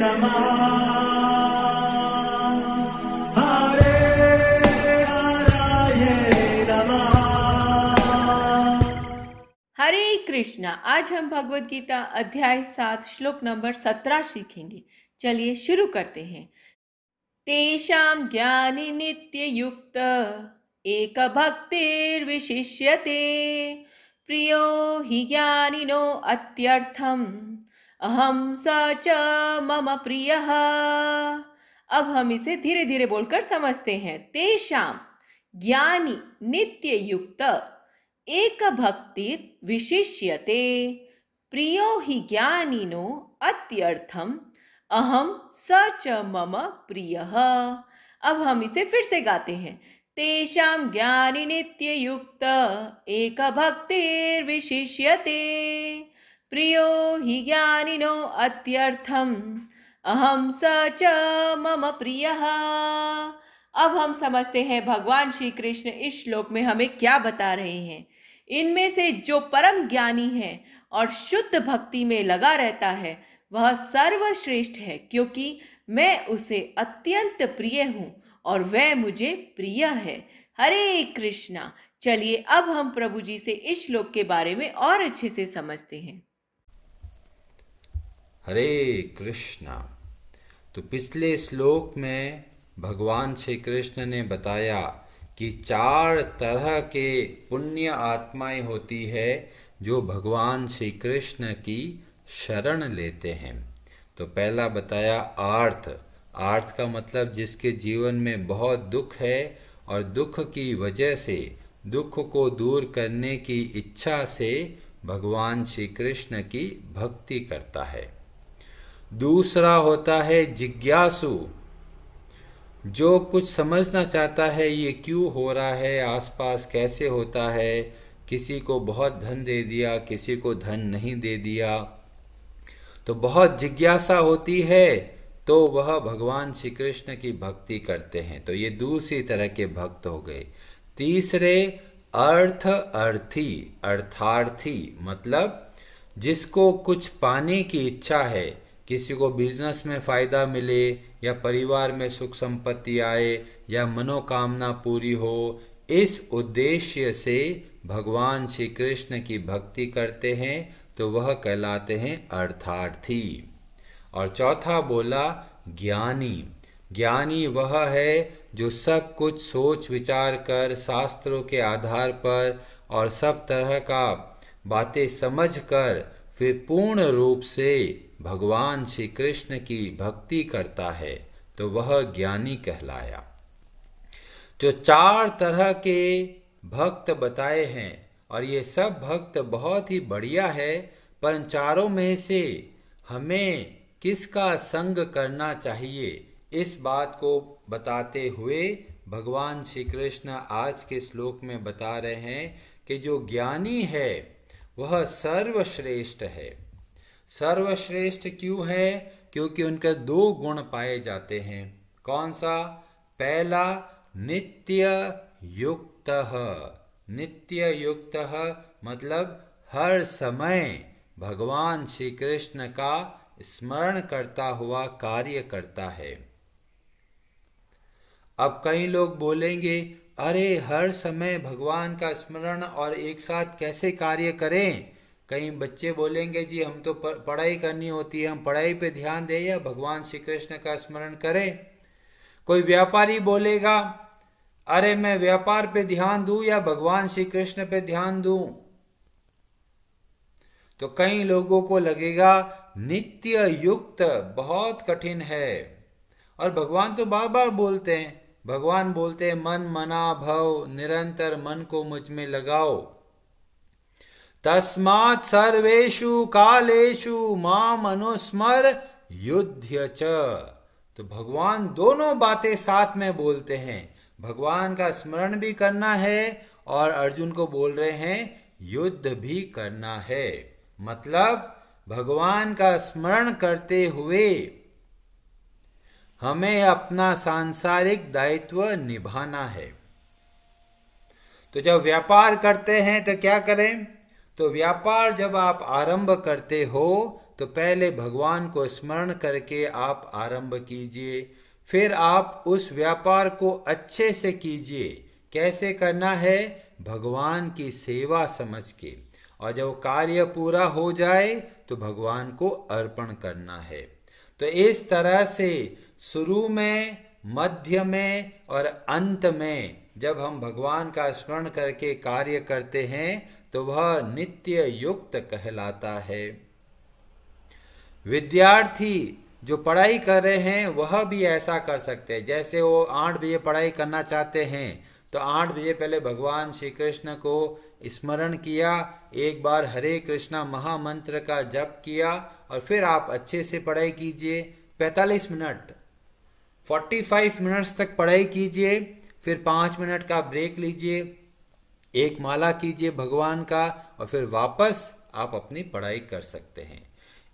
नमः हरे हराय नमः। हरे कृष्णा। आज हम भगवद गीता अध्याय 7 श्लोक नंबर 17 सीखेंगे। चलिए शुरू करते हैं। तेषां ज्ञानि नित्ययुक्त एक भक्तिर्विशिष्यते प्रियो हि ज्ञानिनो अत्यर्थम अहम स च मम प्रियः। अब हम इसे धीरे धीरे बोलकर समझते हैं। तेषां ज्ञानी नित्ययुक्त एक भक्तिर विशिष्यते प्रियो हि ज्ञानिनो अत्यर्थम अहम स च मम प्रियः। अब हम इसे फिर से गाते हैं। तेषां ज्ञानि नित्ययुक्त एक भक्तिर्विशिष्यते प्रियो हि ज्ञानिनो अत्यर्थम अहम स च मम प्रियः। अब हम समझते हैं भगवान श्री कृष्ण इस श्लोक में हमें क्या बता रहे हैं। इनमें से जो परम ज्ञानी है और शुद्ध भक्ति में लगा रहता है वह सर्वश्रेष्ठ है, क्योंकि मैं उसे अत्यंत प्रिय हूँ और वह मुझे प्रिय है। हरे कृष्णा। चलिए अब हम प्रभु जी से इस श्लोक के बारे में और अच्छे से समझते हैं। हरे कृष्णा। तो पिछले श्लोक में भगवान श्री कृष्ण ने बताया कि 4 तरह के पुण्य आत्माएं होती है जो भगवान श्री कृष्ण की शरण लेते हैं। तो पहला बताया आर्त। आर्त का मतलब जिसके जीवन में बहुत दुख है और दुख की वजह से दुख को दूर करने की इच्छा से भगवान श्री कृष्ण की भक्ति करता है। दूसरा होता है जिज्ञासु, जो कुछ समझना चाहता है ये क्यों हो रहा है, आसपास कैसे होता है, किसी को बहुत धन दे दिया, किसी को धन नहीं दे दिया, तो बहुत जिज्ञासा होती है, तो वह भगवान श्री कृष्ण की भक्ति करते हैं। तो ये दूसरी तरह के भक्त हो गए। तीसरे अर्थी, अर्थार्थी मतलब जिसको कुछ पाने की इच्छा है, किसी को बिजनेस में फ़ायदा मिले या परिवार में सुख संपत्ति आए या मनोकामना पूरी हो, इस उद्देश्य से भगवान श्री कृष्ण की भक्ति करते हैं, तो वह कहलाते हैं अर्थार्थी। और चौथा बोला ज्ञानी। ज्ञानी वह है जो सब कुछ सोच विचार कर शास्त्रों के आधार पर और सब तरह का बातें समझ कर फिर पूर्ण रूप से भगवान श्री कृष्ण की भक्ति करता है, तो वह ज्ञानी कहलाया। जो 4 तरह के भक्त बताए हैं और ये सब भक्त बहुत ही बढ़िया है, पर इन चारों में से हमें किसका संग करना चाहिए, इस बात को बताते हुए भगवान श्री कृष्ण आज के श्लोक में बता रहे हैं कि जो ज्ञानी है वह सर्वश्रेष्ठ है। सर्वश्रेष्ठ क्यों है? क्योंकि उनके 2 गुण पाए जाते हैं। कौन सा? पहला नित्य युक्त। नित्य युक्त मतलब हर समय भगवान श्री कृष्ण का स्मरण करता हुआ कार्य करता है। अब कई लोग बोलेंगे, अरे हर समय भगवान का स्मरण और एक साथ कैसे कार्य करें? कई बच्चे बोलेंगे, जी हम तो पढ़ाई करनी होती है, हम पढ़ाई पे ध्यान दें या भगवान श्री कृष्ण का स्मरण करें। कोई व्यापारी बोलेगा, अरे मैं व्यापार पे ध्यान दूं या भगवान श्री कृष्ण पे ध्यान दूं। तो कई लोगों को लगेगा नित्य युक्त बहुत कठिन है, और भगवान तो बार बार बोलते हैं। भगवान बोलते हैं मन मना भव, निरंतर मन को मुझ में लगाओ। तस्मात् सर्वेषु कालेषु माम अनुस्मर युध्य च। तो भगवान दोनों बातें साथ में बोलते हैं। भगवान का स्मरण भी करना है और अर्जुन को बोल रहे हैं युद्ध भी करना है। मतलब भगवान का स्मरण करते हुए हमें अपना सांसारिक दायित्व निभाना है। तो जब व्यापार करते हैं तो क्या करें? तो व्यापार जब आप आरंभ करते हो तो पहले भगवान को स्मरण करके आप आरंभ कीजिए, फिर आप उस व्यापार को अच्छे से कीजिए। कैसे करना है? भगवान की सेवा समझ के, और जब कार्य पूरा हो जाए तो भगवान को अर्पण करना है। तो इस तरह से शुरू में, मध्य में और अंत में जब हम भगवान का स्मरण करके कार्य करते हैं तो वह नित्य युक्त कहलाता है। विद्यार्थी जो पढ़ाई कर रहे हैं वह भी ऐसा कर सकते हैं। जैसे वो 8 बजे पढ़ाई करना चाहते हैं तो 8 बजे पहले भगवान श्री कृष्ण को स्मरण किया, एक बार हरे कृष्णा महामंत्र का जप किया और फिर आप अच्छे से पढ़ाई कीजिए। 45 मिनट 45 मिनट्स तक पढ़ाई कीजिए, फिर 5 मिनट का ब्रेक लीजिए, एक माला कीजिए भगवान का और फिर वापस आप अपनी पढ़ाई कर सकते हैं।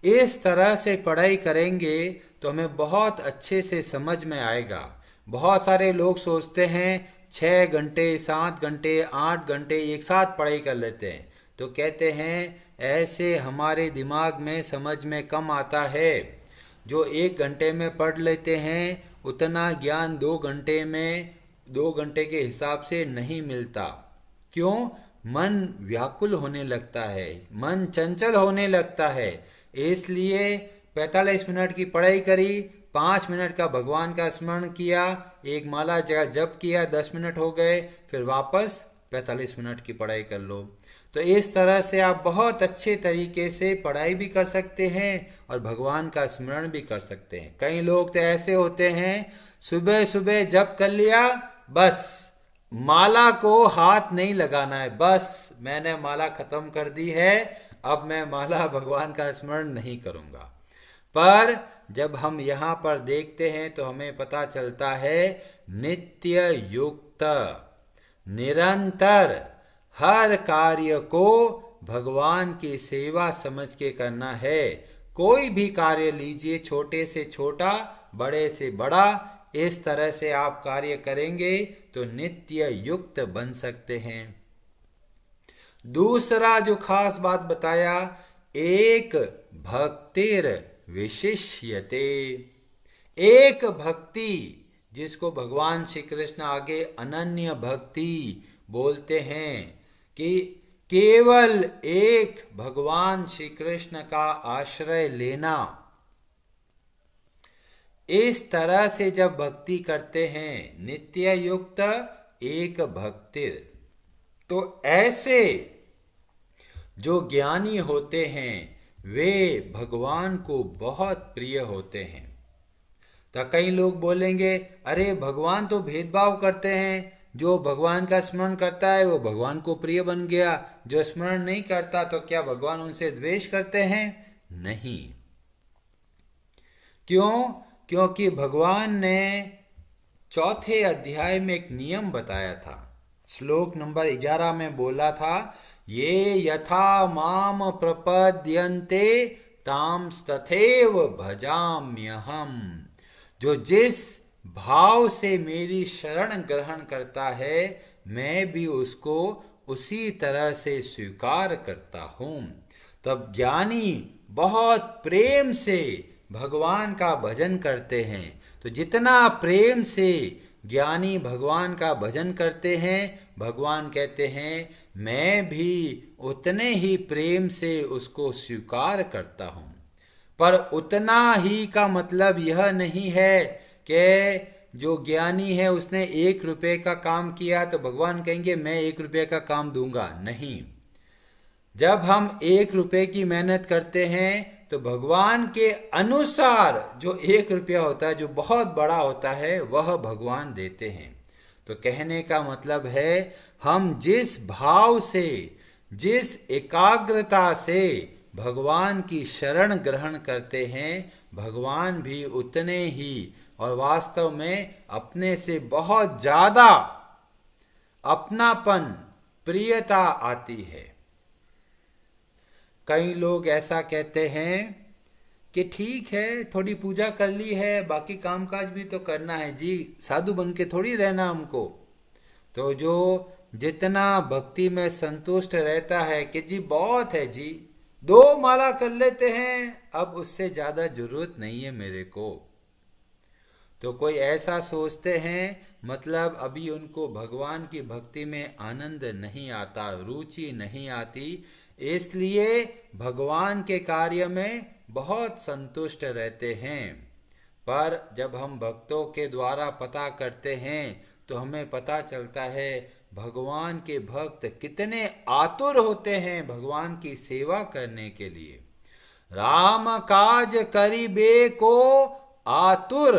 इस तरह से पढ़ाई करेंगे तो हमें बहुत अच्छे से समझ में आएगा। बहुत सारे लोग सोचते हैं 6 घंटे 7 घंटे 8 घंटे एक साथ पढ़ाई कर लेते हैं, तो कहते हैं ऐसे हमारे दिमाग में समझ में कम आता है। जो 1 घंटे में पढ़ लेते हैं उतना ज्ञान 2 घंटे में 2 घंटे के हिसाब से नहीं मिलता। क्यों? मन व्याकुल होने लगता है, मन चंचल होने लगता है। इसलिए 45 मिनट की पढ़ाई करी, 5 मिनट का भगवान का स्मरण किया, एक माला जप किया, 10 मिनट हो गए, फिर वापस 45 मिनट की पढ़ाई कर लो। तो इस तरह से आप बहुत अच्छे तरीके से पढ़ाई भी कर सकते हैं और भगवान का स्मरण भी कर सकते हैं। कई लोग तो ऐसे होते हैं सुबह सुबह जप कर लिया, बस माला को हाथ नहीं लगाना है, बस मैंने माला खत्म कर दी है, अब मैं माला भगवान का स्मरण नहीं करूंगा। पर जब हम यहाँ पर देखते हैं तो हमें पता चलता है नित्य युक्त निरंतर हर कार्य को भगवान की सेवा समझ के करना है। कोई भी कार्य लीजिए, छोटे से छोटा बड़े से बड़ा, इस तरह से आप कार्य करेंगे तो नित्य युक्त बन सकते हैं। दूसरा जो खास बात बताया, एक भक्तिर विशिष्यते, एक भक्ति जिसको भगवान श्री कृष्ण आगे अनन्य भक्ति बोलते हैं कि केवल एक भगवान श्री कृष्ण का आश्रय लेना। इस तरह से जब भक्ति करते हैं नित्य युक्त एक भक्ति, तो ऐसे जो ज्ञानी होते हैं वे भगवान को बहुत प्रिय होते हैं। तो कई लोग बोलेंगे अरे भगवान तो भेदभाव करते हैं, जो भगवान का स्मरण करता है वो भगवान को प्रिय बन गया, जो स्मरण नहीं करता तो क्या भगवान उनसे द्वेष करते हैं? नहीं। क्यों? क्योंकि भगवान ने 4थे अध्याय में एक नियम बताया था। श्लोक नंबर 11 में बोला था, ये यथा माम प्रपद्यन्ते तांस्तथैव भजाम्यहम्। जो जिस भाव से मेरी शरण ग्रहण करता है मैं भी उसको उसी तरह से स्वीकार करता हूं। तब ज्ञानी बहुत प्रेम से भगवान का भजन करते हैं। तो जितना प्रेम से ज्ञानी भगवान का भजन करते हैं, भगवान कहते हैं मैं भी उतने ही प्रेम से उसको स्वीकार करता हूं। पर उतना ही का मतलब यह नहीं है कि जो ज्ञानी है उसने 1 रुपये का काम किया तो भगवान कहेंगे मैं 1 रुपये का काम दूंगा। नहीं, जब हम 1 रुपये की मेहनत करते हैं तो भगवान के अनुसार जो 1 रुपया होता है, जो बहुत बड़ा होता है, वह भगवान देते हैं। तो कहने का मतलब है हम जिस भाव से, जिस एकाग्रता से भगवान की शरण ग्रहण करते हैं, भगवान भी उतने ही और वास्तव में अपने से बहुत ज्यादा अपनापन, प्रियता आती है। कई लोग ऐसा कहते हैं कि ठीक है थोड़ी पूजा कर ली है, बाकी कामकाज भी तो करना है जी, साधु बन के थोड़ी रहना हमको। तो जो जितना भक्ति में संतुष्ट रहता है कि जी बहुत है जी, 2 माला कर लेते हैं, अब उससे ज्यादा जरूरत नहीं है मेरे को। तो कोई ऐसा सोचते हैं, मतलब अभी उनको भगवान की भक्ति में आनंद नहीं आता, रुचि नहीं आती, इसलिए भगवान के कार्य में बहुत संतुष्ट रहते हैं। पर जब हम भक्तों के द्वारा पता करते हैं तो हमें पता चलता है भगवान के भक्त कितने आतुर होते हैं भगवान की सेवा करने के लिए। राम काज करिबे को आतुर,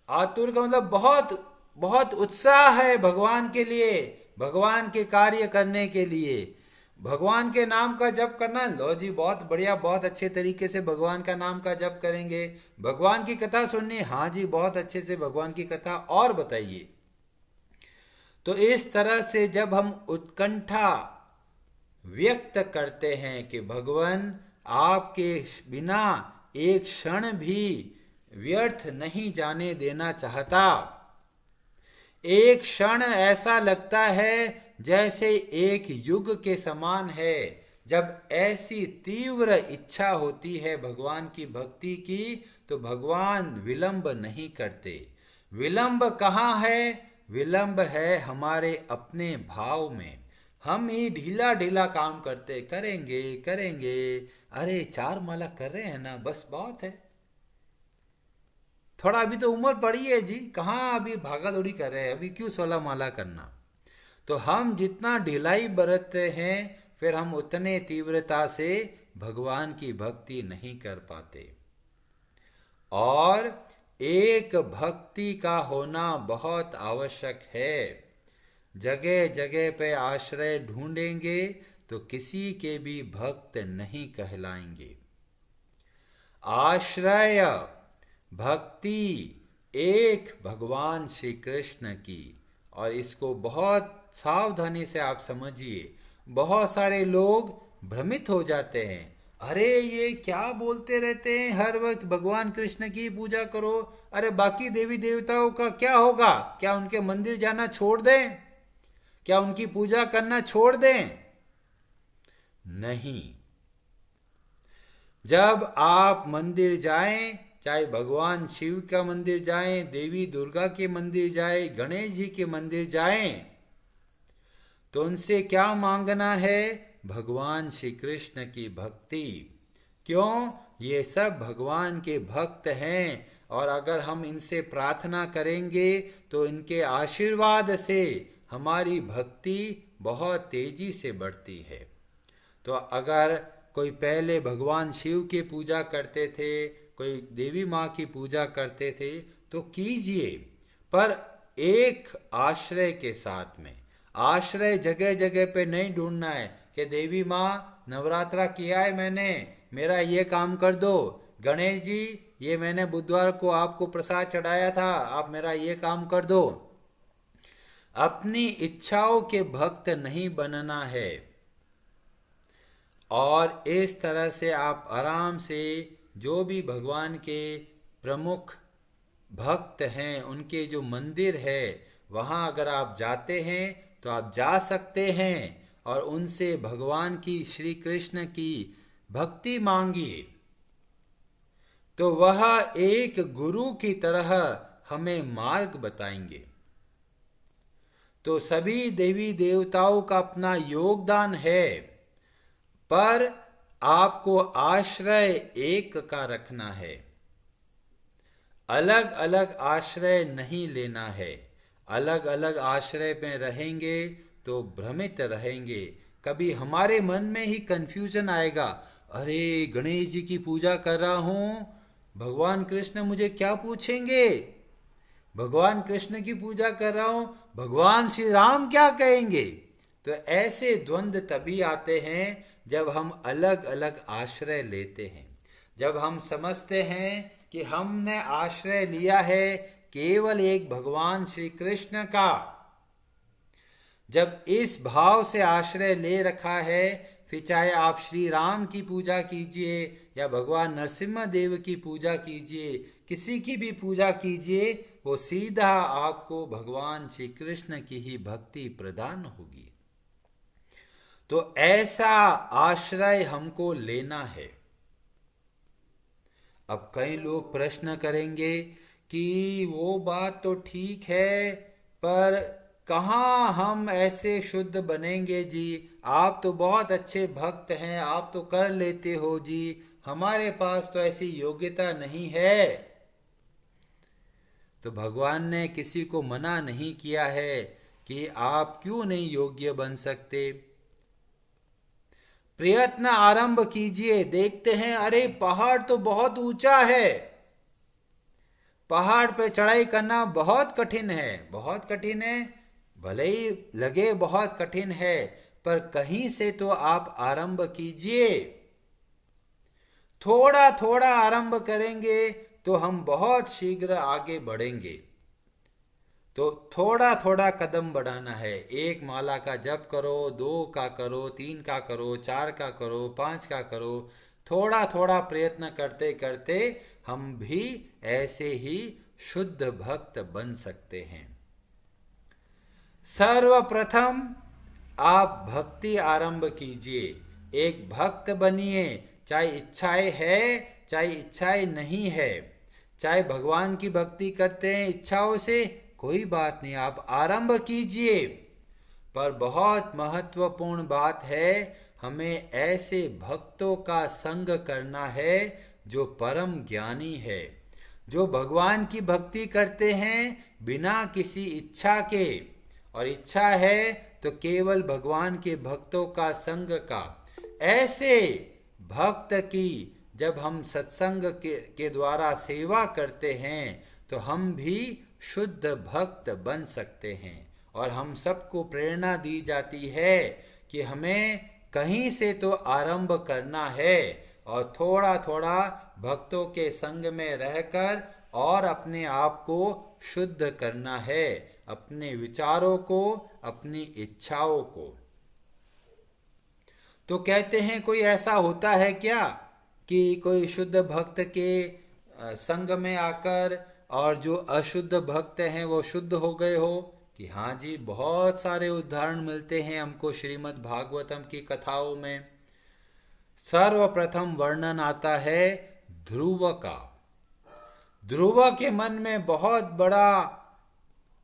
आतुर का मतलब बहुत बहुत उत्साह है भगवान के लिए, भगवान के कार्य करने के लिए। भगवान के नाम का जप करना, लो जी बहुत बढ़िया, बहुत अच्छे तरीके से भगवान का नाम का जप करेंगे। भगवान की कथा सुननी, हाँ जी बहुत अच्छे से भगवान की कथा, और बताइए। तो इस तरह से जब हम उत्कंठा व्यक्त करते हैं कि भगवान आपके बिना एक क्षण भी व्यर्थ नहीं जाने देना चाहता, एक क्षण ऐसा लगता है जैसे एक युग के समान है। जब ऐसी तीव्र इच्छा होती है भगवान की भक्ति की तो भगवान विलंब नहीं करते। विलंब कहाँ है? विलंब है हमारे अपने भाव में। हम ही ढीला ढीला काम करते, करेंगे करेंगे, अरे 4 माला कर रहे हैं ना, बस बहुत है, थोड़ा अभी तो उम्र पड़ी है जी, कहाँ अभी भागा दौड़ी कर रहे हैं, अभी क्यों 16 माला करना। तो हम जितना ढिलाई बरतते हैं फिर हम उतने तीव्रता से भगवान की भक्ति नहीं कर पाते। और एक भक्ति का होना बहुत आवश्यक है। जगह जगह पे आश्रय ढूंढेंगे तो किसी के भी भक्त नहीं कहलाएंगे। आश्रय भक्ति एक भगवान श्री कृष्ण की, और इसको बहुत सावधानी से आप समझिए। बहुत सारे लोग भ्रमित हो जाते हैं, अरे ये क्या बोलते रहते हैं हर वक्त भगवान कृष्ण की पूजा करो, अरे बाकी देवी देवताओं का क्या होगा, क्या उनके मंदिर जाना छोड़ दें, क्या उनकी पूजा करना छोड़ दें? नहीं। जब आप मंदिर जाएं, चाहे भगवान शिव का मंदिर जाएं, देवी दुर्गा के मंदिर जाएं, गणेश जी के मंदिर जाएं, तो उनसे क्या मांगना है? भगवान श्री कृष्ण की भक्ति। क्यों? ये सब भगवान के भक्त हैं, और अगर हम इनसे प्रार्थना करेंगे तो इनके आशीर्वाद से हमारी भक्ति बहुत तेजी से बढ़ती है। तो अगर कोई पहले भगवान शिव की पूजा करते थे, कोई देवी माँ की पूजा करते थे, तो कीजिए, पर एक आश्रय के साथ में। आश्रय जगह जगह पे नहीं ढूंढना है कि देवी माँ नवरात्रा किया है मैंने, मेरा ये काम कर दो, गणेश जी ये मैंने बुधवार को आपको प्रसाद चढ़ाया था, आप मेरा ये काम कर दो। अपनी इच्छाओं के भक्त नहीं बनना है। और इस तरह से आप आराम से जो भी भगवान के प्रमुख भक्त हैं उनके जो मंदिर है वहाँ अगर आप जाते हैं तो आप जा सकते हैं और उनसे भगवान की श्री कृष्ण की भक्ति मांगिए, तो वह एक गुरु की तरह हमें मार्ग बताएंगे। तो सभी देवी देवताओं का अपना योगदान है, पर आपको आश्रय एक का रखना है, अलग अलग आश्रय नहीं लेना है। अलग अलग आश्रय में रहेंगे तो भ्रमित रहेंगे। कभी हमारे मन में ही कंफ्यूजन आएगा, अरे गणेश जी की पूजा कर रहा हूँ, भगवान कृष्ण मुझे क्या पूछेंगे, भगवान कृष्ण की पूजा कर रहा हूँ, भगवान श्री राम क्या कहेंगे। तो ऐसे द्वंद्व तभी आते हैं जब हम अलग अलग आश्रय लेते हैं, जब हम समझते हैं कि हमने आश्रय लिया है केवल एक भगवान श्री कृष्ण का। जब इस भाव से आश्रय ले रखा है, फिर चाहे आप श्री राम की पूजा कीजिए या भगवान नरसिम्हा देव की पूजा कीजिए, किसी की भी पूजा कीजिए, वो सीधा आपको भगवान श्री कृष्ण की ही भक्ति प्रदान होगी। तो ऐसा आश्रय हमको लेना है। अब कई लोग प्रश्न करेंगे कि वो बात तो ठीक है, पर कहाँ हम ऐसे शुद्ध बनेंगे जी? आप तो बहुत अच्छे भक्त हैं, आप तो कर लेते हो जी, हमारे पास तो ऐसी योग्यता नहीं है। तो भगवान ने किसी को मना नहीं किया है कि आप क्यों नहीं योग्य बन सकते। प्रयत्न आरंभ कीजिए, देखते हैं अरे पहाड़ तो बहुत ऊंचा है, पहाड़ पे चढ़ाई करना बहुत कठिन है, बहुत कठिन है, भले ही लगे बहुत कठिन है, पर कहीं से तो आप आरंभ कीजिए। थोड़ा थोड़ा आरंभ करेंगे तो हम बहुत शीघ्र आगे बढ़ेंगे। तो थोड़ा थोड़ा कदम बढ़ाना है। एक माला का जप करो, 2 का करो, 3 का करो, 4 का करो, 5 का करो। थोड़ा थोड़ा प्रयत्न करते करते हम भी ऐसे ही शुद्ध भक्त बन सकते हैं। सर्वप्रथम आप भक्ति आरंभ कीजिए, एक भक्त बनिए, चाहे इच्छाएं है चाहे इच्छाएं नहीं है। चाहे भगवान की भक्ति करते हैं इच्छाओं से, कोई बात नहीं, आप आरंभ कीजिए। पर बहुत महत्वपूर्ण बात है, हमें ऐसे भक्तों का संग करना है जो परम ज्ञानी है, जो भगवान की भक्ति करते हैं बिना किसी इच्छा के, और इच्छा है तो केवल भगवान के भक्तों का संग का। ऐसे भक्त की जब हम सत्संग के द्वारा सेवा करते हैं तो हम भी शुद्ध भक्त बन सकते हैं। और हम सबको प्रेरणा दी जाती है कि हमें कहीं से तो आरंभ करना है और थोड़ा थोड़ा भक्तों के संग में रहकर और अपने आप को शुद्ध करना है, अपने विचारों को, अपनी इच्छाओं को। तो कहते हैं कोई ऐसा होता है क्या कि कोई शुद्ध भक्त के संग में आकर और जो अशुद्ध भक्त हैं वो शुद्ध हो गए हो? कि हाँ जी, बहुत सारे उदाहरण मिलते हैं हमको श्रीमद् भागवतम की कथाओं में। सर्वप्रथम वर्णन आता है ध्रुव का। ध्रुव के मन में बहुत बड़ा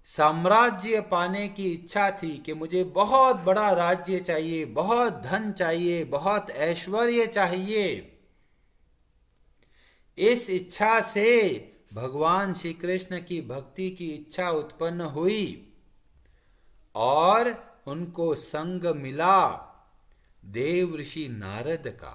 साम्राज्य पाने की इच्छा थी कि मुझे बहुत बड़ा राज्य चाहिए, बहुत धन चाहिए, बहुत ऐश्वर्य चाहिए। इस इच्छा से भगवान श्री कृष्ण की भक्ति की इच्छा उत्पन्न हुई और उनको संग मिला देव ऋषि नारद का,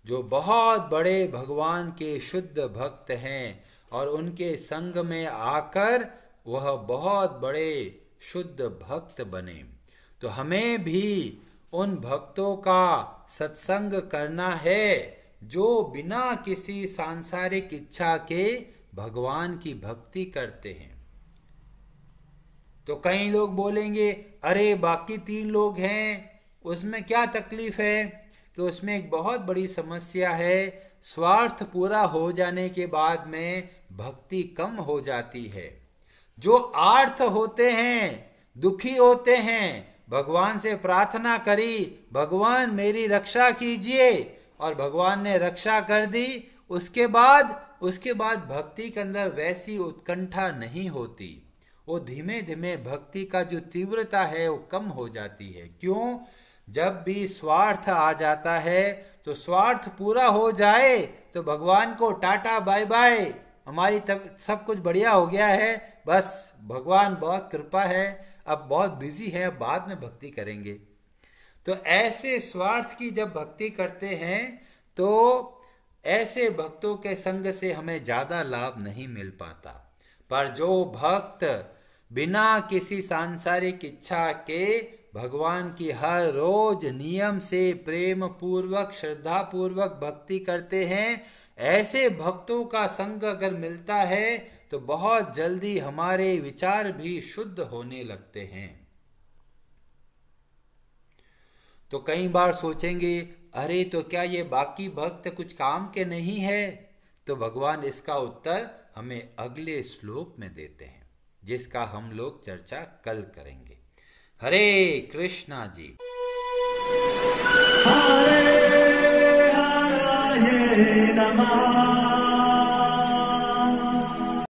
जो बहुत बड़े भगवान के शुद्ध भक्त हैं, और उनके संग में आकर वह बहुत बड़े शुद्ध भक्त बने। तो हमें भी उन भक्तों का सत्संग करना है जो बिना किसी सांसारिक इच्छा के भगवान की भक्ति करते हैं। तो कई लोग बोलेंगे अरे बाकी 3 लोग हैं, उसमें क्या तकलीफ है? कि उसमें एक बहुत बड़ी समस्या है, स्वार्थ पूरा हो जाने के बाद में भक्ति कम हो जाती है। जो आर्थ होते हैं, दुखी होते हैं, भगवान से प्रार्थना करी भगवान मेरी रक्षा कीजिए, और भगवान ने रक्षा कर दी, उसके बाद भक्ति के अंदर वैसी उत्कंठा नहीं होती। वो धीमे धीमे भक्ति का जो तीव्रता है वो कम हो जाती है। क्यों? जब भी स्वार्थ आ जाता है तो स्वार्थ पूरा हो जाए तो भगवान को टाटा बाय बाय, हमारी तब सब कुछ बढ़िया हो गया है, बस भगवान बहुत कृपा है, अब बहुत बिजी है, अब बाद में भक्ति करेंगे। तो ऐसे स्वार्थ की जब भक्ति करते हैं तो ऐसे भक्तों के संग से हमें ज्यादा लाभ नहीं मिल पाता। पर जो भक्त बिना किसी सांसारिक इच्छा के भगवान की हर रोज नियम से प्रेम पूर्वक श्रद्धा पूर्वक भक्ति करते हैं, ऐसे भक्तों का संग अगर मिलता है तो बहुत जल्दी हमारे विचार भी शुद्ध होने लगते हैं। तो कई बार सोचेंगे अरे तो क्या ये बाकी भक्त कुछ काम के नहीं है? तो भगवान इसका उत्तर हमें अगले श्लोक में देते हैं, जिसका हम लोग चर्चा कल करेंगे। हरे कृष्णा जी। हरे हराये नमः।